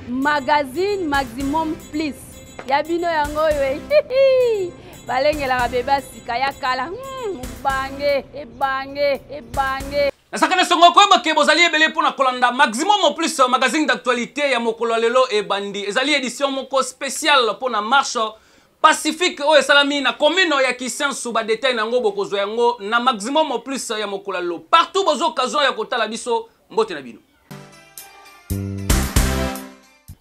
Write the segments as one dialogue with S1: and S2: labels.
S1: Magazine Maximum Plus. Yabino yango we. Balengela beba sika ya kala. Ebange.
S2: Nasakana songo ko ba ke bozali ebele pona kolanda Maximum Plus magazine d'actualité ya mokolo lelo e bandi. Ezali édition moko spéciale pona marche Pacifique o esalami na commune ya Kisensu ba détail nango bokozwa yango na Maximum Plus ya mokolo lelo. Partout bozo occasion ya kotala biso mbote na bino.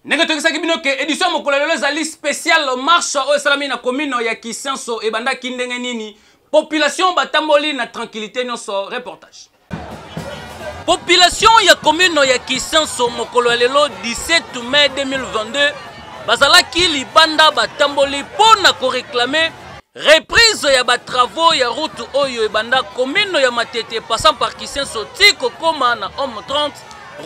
S2: Nenge tokisaki bino ke édition mokolo lelo ezali spécial marche o esalami na commune ya Kisensu e banda kindenge nini population batamboli na tranquillité nyonso reportage. Population ya commune ya Kisensu mokolo lelo 17 mai 2022 bazalaki libanda batamboli pona ko réclamer reprise ya ba travaux ya route oyo ebanda commune ya Matete passant par Kisensu tiko koma na homme 30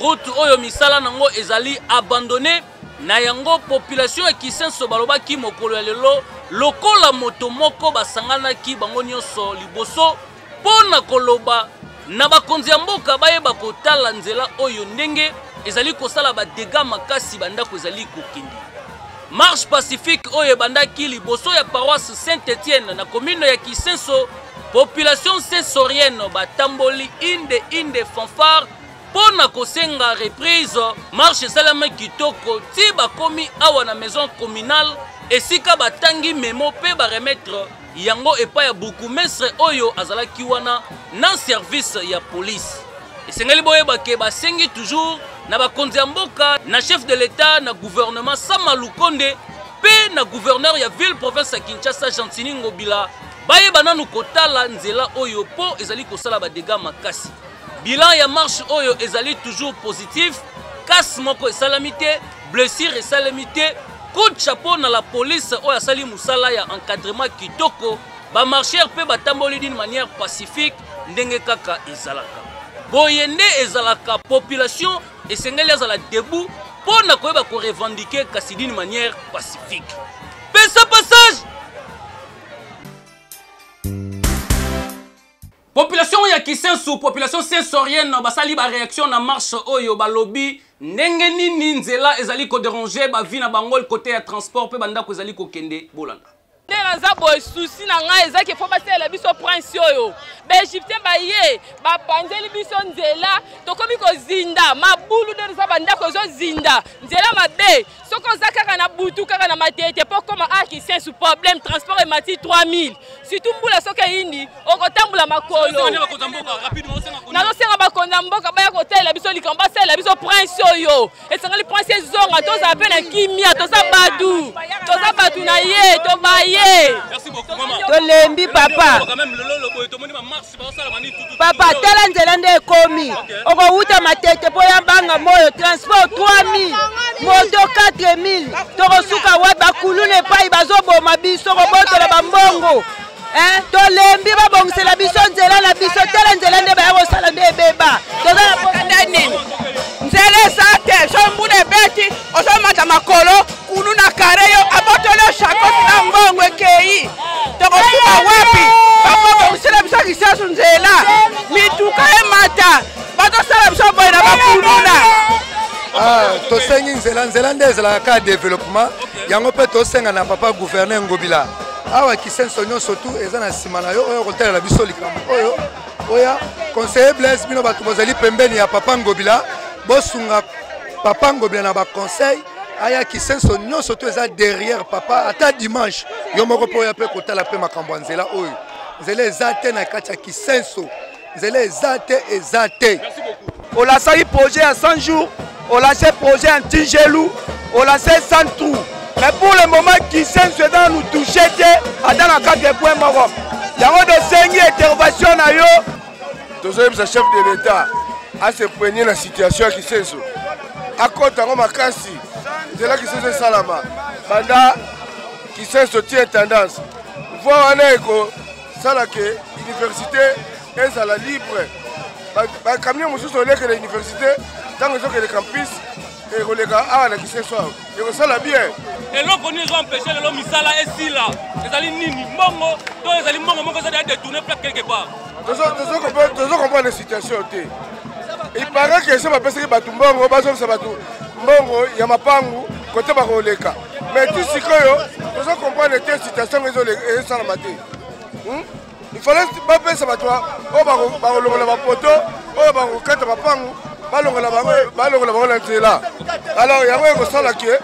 S2: route oyo misala nango ezali abandonné na yango population ya Kisensu balobaki mokolo lelo lokola moto moko basangana ki bango nyonso liboso pona koloba na bakonzi ya mboka bayeba kotala nzela oyo ndenge ezali kosala ba dégâts makasi bandako ezali kokindi. Marche Pacifique oyo bandaki liboso ya paroisse Saint-Étienne na commune ya Kisensu population sensorienne batamboli inde fanfare pona kosenga reprise marche salama kitoko ti bakomi awa na maison communale esika batangi memo pe ba remettre yango epa ya bourgmestre oyo azalaki wana na service ya police. Esengeli boyeba ke basengi toujours na bakonzi ya mboka na chef de l'état na gouvernement Sama Lukonde pe na gouverneur ya ville province ya Kinshasa Gentini Ngobila bayeba nanu kotala nzela oyo po ezali kosala ba dégâts makasi. Bilan ya marche oyo ezali toujours positif, casse moko esalamité, blessure esalamité, coup de chapeau na la police oyo asali musala ya encadrement kitoko, ba marcheur pe batamboli d'une manière pacifique ndenge kaka ezalaka. Boyende ezalaka population esengeli azala debout pona koyeba ko revendiquer kasi d'une manière pacifique. Pesa passage. Population ya Kisensu, population sensorienne basali ba réaction na marche oyo balobi ndenge nini nzela ezali ko déranger ba vie na bangol côté ya transport pe banda ko ezali ko kende bolanda.
S3: Neza boy souci na nga ezaki fo basela biso prince oyo. Ba Egyptien ba ye ba panzeli biso nzela tokomi ko zinda mabulu neza banda ko zo zinda nzela mabe soko zakaka na butu kaka na Matete po koma Kisensu problème transport et mati 3000 surtout mbula soka indi okotambula makolo na senga bakonda mboka baya kotela biso likamba sela biso prince oyo esengali prince zonga toza pe na kimia toza batu na ye to baye.
S4: Merci beaucoup maman. Tolembi papa. Papa tala nzela nde ekomi. Oko wuta Matete po ya mbanga moyo transport 3000 moto 4000 toko suka wa bakulune pai bazoboma biso ko botola bambongo. Tolembi babongisela biso nzela na biso tala nzela nde ba kosala nde beba. Toza ndani. Nzela sate shombune beti osomata makolo kunu na kareyo abotolo shako na mbongo ekei. Toko suka wapi? Babongisela biso Kisensu nzela. Mituka emata. Bato sala biso boy na bakuluna.
S5: Tosengi nzela nde ezalaka développement yango pe tosenga na papa gouverneur Ngobila awa Kisensu nyonso tu eza na sima na yo oyo kotalela biso likambo oyo oya conseiller Blaise bino bato bozali pembeni ya papa Ngobila bosunga papa Ngobila na ba conseil aya Kisensu nyonso tu eza derrière papa ata dimanche yo moko po ya pe kotala pe makambo nzela oyo nzela ezate na kati ya Kisensu nzela ezate
S6: on a lancé projet à 100 jours, on a lancé projet en Tingelou, on a lancé 100 trous. Mais pour le moment, Kisensu dans nous toucher, dans la carte de points Maroc. Il y a de 5 interventions à yo.
S7: Tous les chefs de l'État à se prendre la situation à Kisensu. À côté de Makassi, c'est là Kisensu Salama. Banda Kisensu tient tendance. Voir un écho, ça là que l'université est à la libre. Les camions sont allés à l'université, tant que les campus et les gars à la Kisensu. Et ça là bien.
S2: Et là, on a empêché l'homme Misala et Sila. Les alliés Nini, Mongo, tous les alliés Mongo, ça a détourné quelque part.
S7: Nous comprenons la situation. il paraît que ça va passer batu mbongo bazomisa batu mbongo ya mapangu côté bakoleka mais tout sikoyo tozo comprendre que situation est sans la maté. Il fallait pas penser à toi o bakolongola bapoto o bakokata mapangu balongola bango na nzela. Alors yango ekosala ke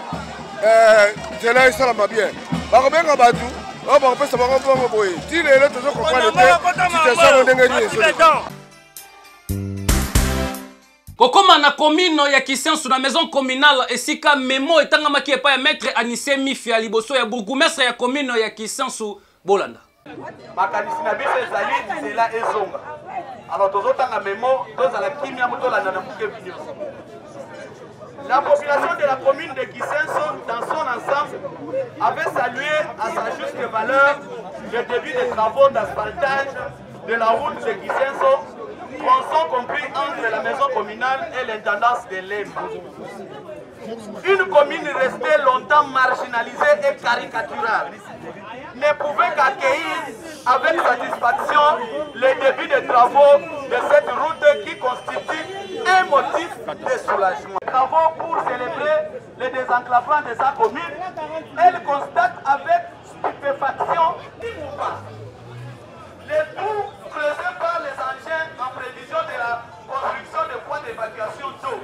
S7: nzela esalama bien bakobenga batu o bakopesa bango mbongo boye ti lelo tozo comprendre que situation ndenge nini.
S2: Kokoma na commune ya Kisenso na maison communale esika memo etangamaki epa ya maître Anissé Mifia liboso ya bourgmestre ya commune ya Kisenso Bolanda.
S8: Makanisi na biso ezali nzela ezonga. Alors tozotanga memo tozala kimia motolanda na muke binyo. La population de la commune de Kisenso dans son ensemble avait salué à sa juste valeur le début des travaux d'asphaltage de la route de Kisenso, tronçon compris entre la maison communale et l'intendance de Lemba. Une commune restée longtemps marginalisée et caricaturale ne pouvait qu'accueillir avec satisfaction le début des travaux de cette route qui constitue un motif de soulagement. Travaux pour célébrer le désenclavement de sa commune, elle constate avec stupéfaction les trous creusés par les engins en prévision de la construction de points d'évacuation d'eau.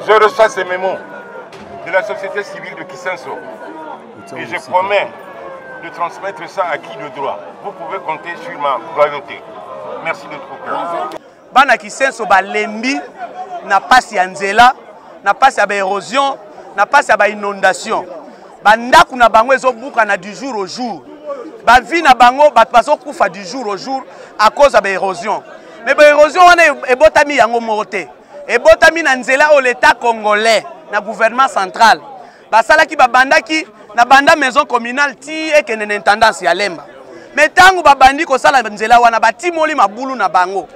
S7: Je reçois ces mémos de la société civile de Kisenso et je promets de transmettre ça à qui de droit. Vous pouvez compter sur ma loyauté. Merci de tout cœur.
S6: Bana Kisenso balembi na pasi ya nzela, na pasi ya érosion, na pasi ya inondation. Bandaku na bango ezobuka na du jour au jour. Ba vie na bango bat bazokufa du jour au jour à cause de l'érosion. Mais l'érosion wana ebotami yango morote. Ebotami na nzela o l'état congolais na gouvernement central. Basalaki babandaki na banda maison communale ti ekene na intendance ya Lemba. Mais tangu babandi ko sala nzela wana batimoli mabulu na bango.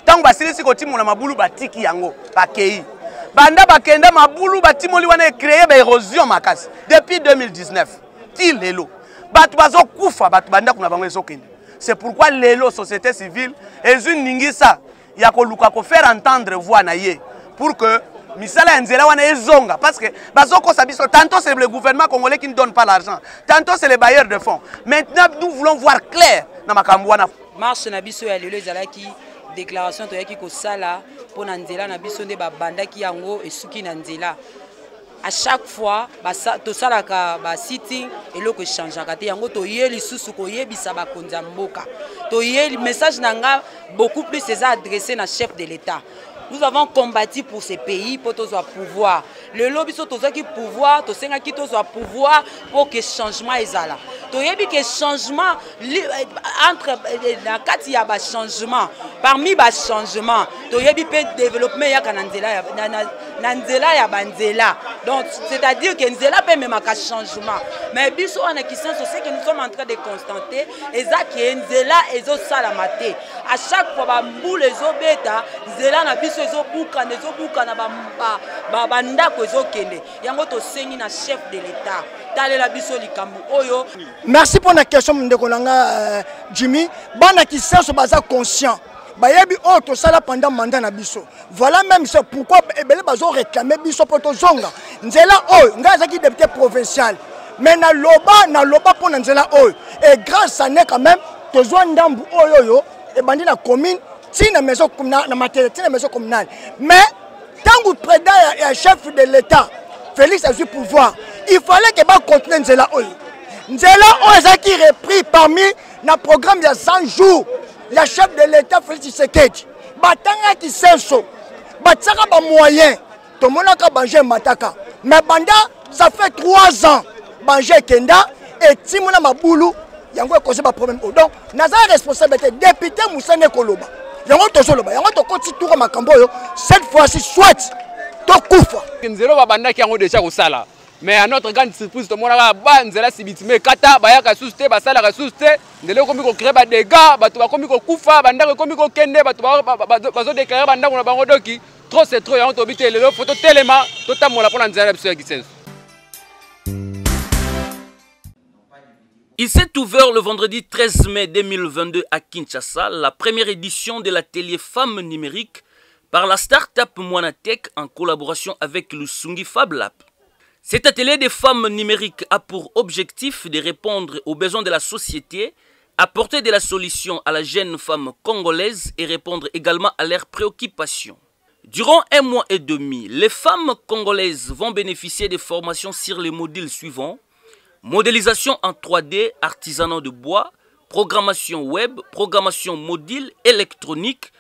S6: Tangu basilisi ko timola mabulu batiki yango bakei. Banda bakenda mabulu batimoli wana créé ba érosion makasi depuis 2019. Ti lelo. Batu bazo kufa batu banda kuna bango ezokende. C'est pourquoi lelo société civile ezuni ningisa ya koluka ko faire entendre voix na ye pour que misala nzela wana ezonga parce que bazoko sabiso tantôt c'est le gouvernement congolais qui ne donne pas l'argent, tantôt c'est les bailleurs de fonds. Maintenant nous voulons voir clair na makambo wana.
S9: Marche na biso ya lelo ezalaki déclaration to yaki ko sala pour na nzela na biso nde ba bandaki yango esuki na nzela. À chaque fois, to salaka ba sitting et loko changeaka te yango to yeli susu ko yebisa ba konza mboka. To yeli message nanga beaucoup plus c'est adressé na chef de l'État. Nous avons combattu pour ce pays pour tous avoir pouvoir. Le lobby sont tous qui pouvoir, tous ceux qui tous avoir pouvoir pour que changement ezala. To yebi que changement entre la kati ya ba changement parmi ba changement to yebi pe développement ya kananzela na nzela ya banzela. Donc c'est-à-dire que nzela pe même ka changement. Mais biso on a qui sens c'est que nous sommes en train de constater ezaki nzela ezo salamate. À chaque fois ba mbule ezo beta nzela na biso ezo buka na ba bandako ezo kende. Yango to sengi na chef de l'État. Talela biso likambu oyo.
S10: Merci pour la question de Jimmy. Bana qui sont baza conscient. Bayebi o to sala pendant mandat na biso. Voilà même c'est pourquoi ebele bazo réclamer biso pour to zonga. Nzela o ngaza ki député provincial. Mais na loba pour nzela o et grâce à ne quand même to zo ndambu oyo yo e bandi na commune ti na maison communale na maternité na maison communale. Mais tant que président et chef de l'État Félix a eu pouvoir, il fallait que ba continuer nzela o. Nzela o ezaki repris parmi na programme de 100 jours. Le chef de l'État Félix Tshisekedi batanga Kisenso batsaka ba moyen to monaka banje mataka mais banda ça fait 3 ans banje kenda et timona mabulu yango ko se ba problème donc naza responsabilité député Moussane Koloba yango to soloba yango to koti tour makambo yo cette fois-ci soit to kufa
S11: nzelo ba banda ki yango déjà ko sala. Mais à notre grande surprise, tout le monde a banzela sibitime kata bayaka susté basala ka susté ndele komi ko créer ba dégâts batu ba komi ko kufa banda ko komi ko kende batu bazo déclarer banda ko bango doki trop c'est trop yango to bité le photo telema to tamola pour nzela biso ya Kisenso.
S2: Il s'est ouvert le vendredi 13 mai 2022 à Kinshasa, la première édition de l'atelier Femmes numériques par la start-up Moanatech en collaboration avec le Lusungi Fab Lab. Cet atelier des femmes numériques a pour objectif de répondre aux besoins de la société, apporter de la solution à la jeune femme congolaise et répondre également à leurs préoccupations. Durant 1 mois et demi, les femmes congolaises vont bénéficier de formations sur les modules suivants: modélisation en 3D, artisanat de bois, programmation web, programmation mobile, électronique,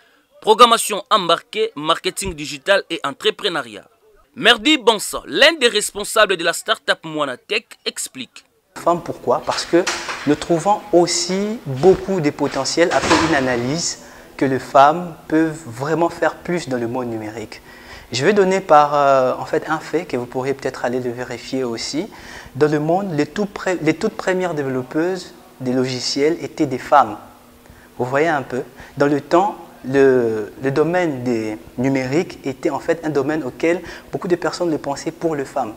S2: programmation embarquée, marketing digital et entrepreneuriat. Merdi Bonsa, l'un des responsables de la start-up Moanatech, explique.
S12: Femmes, pourquoi? Parce que nous trouvons aussi beaucoup de potentiel après une analyse que les femmes peuvent vraiment faire plus dans le monde numérique. Je vais donner en fait un fait que vous pourrez peut-être aller le vérifier aussi. Dans le monde, les toutes premières développeuses des logiciels étaient des femmes. Vous voyez un peu? Dans le temps, le domaine des numériques était en fait un domaine auquel beaucoup de personnes le pensaient pour les femmes.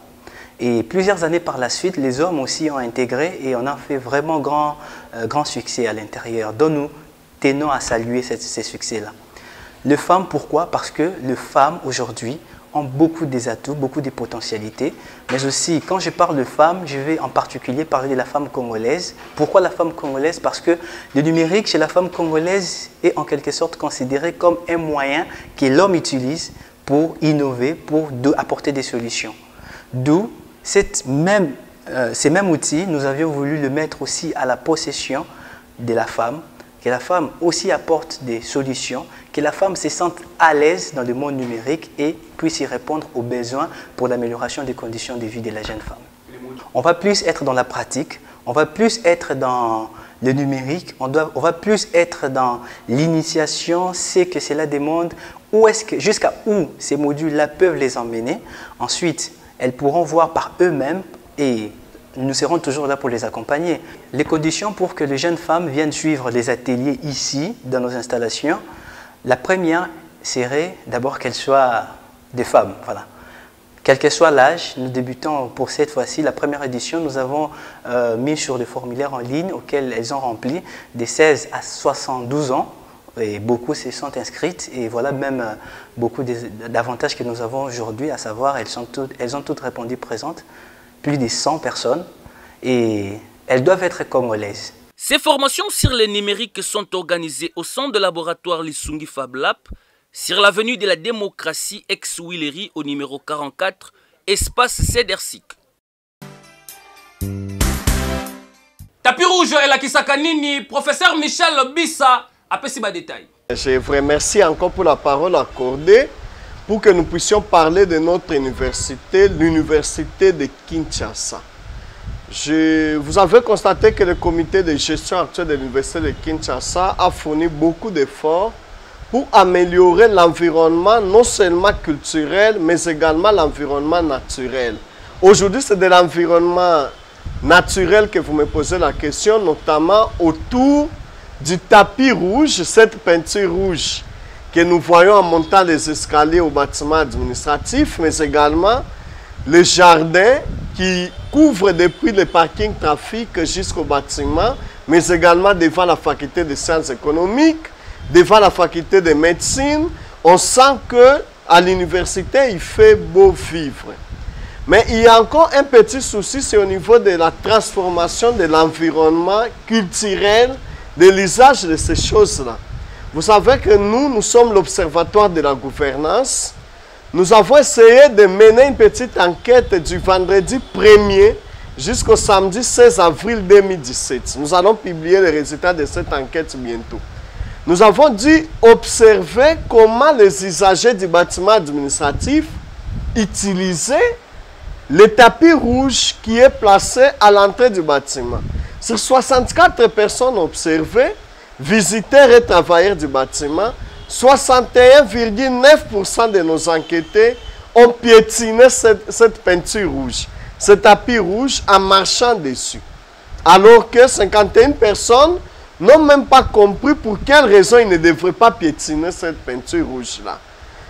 S12: Et plusieurs années par la suite, les hommes aussi ont intégré et on a fait vraiment grand succès à l'intérieur, dont nous tenons à saluer ces succès-là. Les femmes, pourquoi? Parce que les femmes aujourd'hui ont beaucoup d'atouts, beaucoup de potentialités. Mais aussi, quand je parle de femmes, je vais en particulier parler de la femme congolaise. Pourquoi la femme congolaise? Parce que le numérique chez la femme congolaise est en quelque sorte considéré comme un moyen que l'homme utilise pour innover, pour apporter des solutions. D'où ces mêmes outils, nous avions voulu le mettre aussi à la possession de la femme, que la femme aussi apporte des solutions, que la femme se sente à l'aise dans le monde numérique et puisse y répondre aux besoins pour l'amélioration des conditions de vie de la jeune femme. On va plus être dans la pratique, on va plus être dans le numérique, on va plus être dans l'initiation, c'est que cela demande, jusqu'à où ces modules-là peuvent les emmener. Ensuite, elles pourront voir par eux-mêmes et nous serons toujours là pour les accompagner. Les conditions pour que les jeunes femmes viennent suivre les ateliers ici, dans nos installations, la première serait d'abord qu'elles soient des femmes. Voilà. Quel que soit l'âge, nous débutons pour cette fois-ci, la première édition, nous avons mis sur le formulaire en ligne auquel elles ont rempli des 16 à 72 ans. Et beaucoup se sont inscrites et voilà même beaucoup d'avantages que nous avons aujourd'hui, à savoir elles ont toutes répondu présentes. Plus de 100 personnes et elles doivent être congolaises.
S2: Ces formations sur les numériques sont organisées au sein de laboratoire Lusungi Fab Lab, sur l'avenue de la démocratie ex-Willery au numéro 44, espace Cedersik. Tapis rouge et la Kisakanini, professeur Michel Bissa, après ces détails.
S7: Je vous remercie encore pour la parole accordée, pour que nous puissions parler de notre université, l'université de Kinshasa. Vous avez constaté que le comité de gestion actuel de l'université de Kinshasa a fourni beaucoup d'efforts pour améliorer l'environnement, non seulement culturel, mais également l'environnement naturel. Aujourd'hui, c'est de l'environnement naturel que vous me posez la question, notamment autour du tapis rouge, cette peinture rouge que nous voyons en montant les escaliers au bâtiment administratif, mais également le jardin qui couvre depuis le parking trafic jusqu'au bâtiment, mais également devant la faculté de sciences économiques, devant la faculté de médecine. On sent qu'à l'université, il fait beau vivre. Mais il y a encore un petit souci, c'est au niveau de la transformation de l'environnement culturel, de l'usage de ces choses-là. Vous savez que nous sommes l'Observatoire de la gouvernance. Nous avons essayé de mener une petite enquête du vendredi 1er jusqu'au samedi 16 avril 2017. Nous allons publier les résultats de cette enquête bientôt. Nous avons dû observer comment les usagers du bâtiment administratif utilisaient le tapis rouge qui est placé à l'entrée du bâtiment. Sur 64 personnes observées, visiteurs et travailleurs du bâtiment, 61,9% de nos enquêtés ont piétiné cette peinture rouge, ce tapis rouge en marchant dessus. Alors que 51 personnes n'ont même pas compris pour quelle raison ils ne devraient pas piétiner cette peinture rouge-là.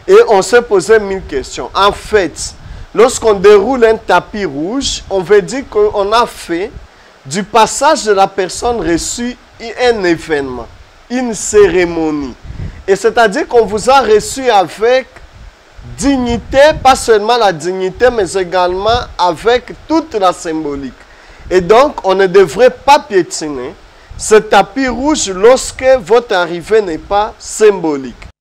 S7: Et on s'est posé 1000 questions. En fait, lorsqu'on déroule un tapis rouge, on veut dire qu'on a fait
S13: du passage de la personne reçue un événement, une cérémonie. Et c'est-à-dire qu'on vous a reçu avec dignité, pas seulement la dignité, mais également avec toute la symbolique. Et donc, on ne devrait pas piétiner ce tapis rouge lorsque votre arrivée n'est pas symbolique.